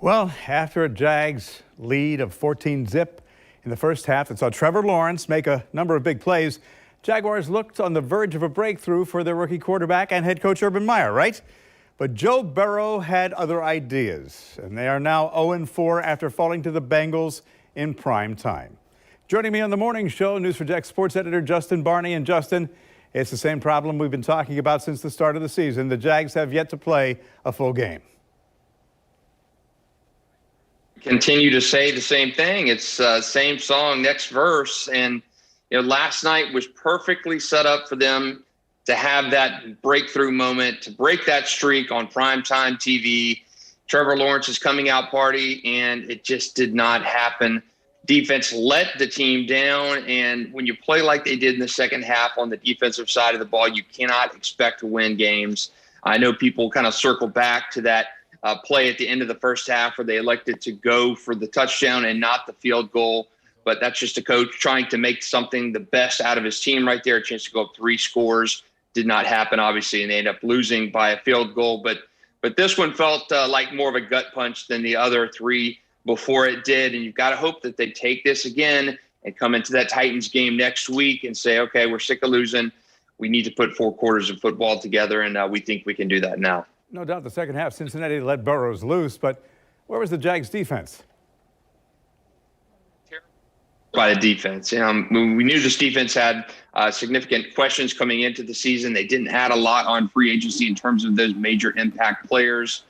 Well, after a Jags lead of 14-zip in the first half that saw Trevor Lawrence make a number of big plays, Jaguars looked on the verge of a breakthrough for their rookie quarterback and head coach Urban Meyer, right? But Joe Burrow had other ideas, and they are now 0-4 after falling to the Bengals in prime time. Joining me on the morning show, News4Jax sports editor Justin Barney. And Justin, it's the same problem we've been talking about since the start of the season. The Jags have yet to play a full game. Continue to say the same thing. It's same song, next verse. And last night was perfectly set up for them to have that breakthrough moment, to break that streak on primetime TV. Trevor Lawrence's coming out party, and it just did not happen. Defense let the team down, and when you play like they did in the second half on the defensive side of the ball, you cannot expect to win games. I know people kind of circle back to that play at the end of the first half where they elected to go for the touchdown and not the field goal. But that's just a coach trying to make something the best out of his team right there. A chance to go up 3 scores. Did not happen, obviously, and they end up losing by a field goal. But this one felt like more of a gut punch than the other 3 before it did. And you've got to hope that they take this again and come into that Titans game next week and say, okay, we're sick of losing. We need to put 4 quarters of football together, and we think we can do that now. No doubt the second half, Cincinnati let Burrows loose, but where was the Jags defense? By the defense. We knew this defense had significant questions coming into the season. They didn't add a lot on free agency in terms of those major impact players.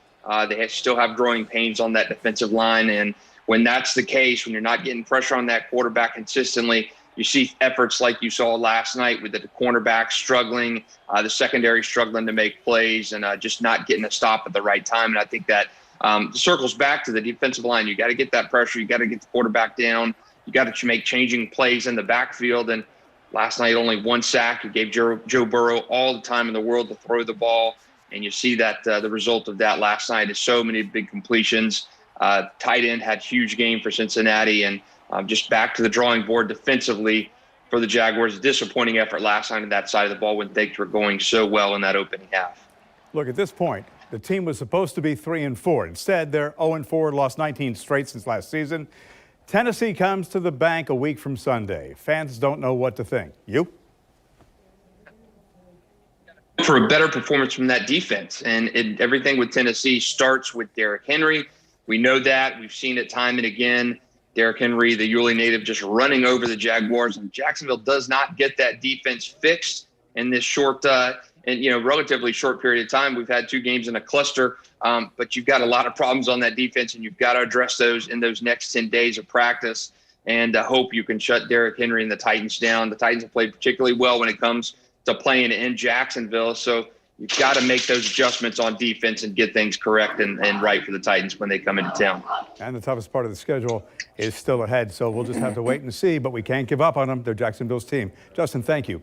They still have growing pains on that defensive line. And when that's the case, when you're not getting pressure on that quarterback consistently, you see efforts like you saw last night with the cornerback struggling, the secondary struggling to make plays, and just not getting a stop at the right time. And I think that circles back to the defensive line. You got to get that pressure. You got to get the quarterback down. You got to make changing plays in the backfield. And last night, only 1 sack. You gave Joe Burrow all the time in the world to throw the ball. And you see that the result of that last night is so many big completions. Tight end had huge game for Cincinnati. And just back to the drawing board defensively for the Jaguars. Disappointing effort last night on that side of the ball when things were going so well in that opening half. Look, at this point, the team was supposed to be 3-4. Instead, they're 0-4, lost 19 straight since last season. Tennessee comes to the bank a week from Sunday. Fans don't know what to think. You? For a better performance from that defense. And everything with Tennessee starts with Derrick Henry. We know that. We've seen it time and again. Derrick Henry, the Yulee native, just running over the Jaguars. And Jacksonville does not get that defense fixed in this short relatively short period of time. We've had 2 games in a cluster, but you've got a lot of problems on that defense, and you've got to address those in those next 10 days of practice and hope you can shut Derrick Henry and the Titans down. The Titans have played particularly well when it comes to playing in Jacksonville, so you've got to make those adjustments on defense and get things correct and right for the Titans when they come into town. And the toughest part of the schedule is still ahead, so we'll just have to wait and see, but we can't give up on them. They're Jacksonville's team. Justin, thank you.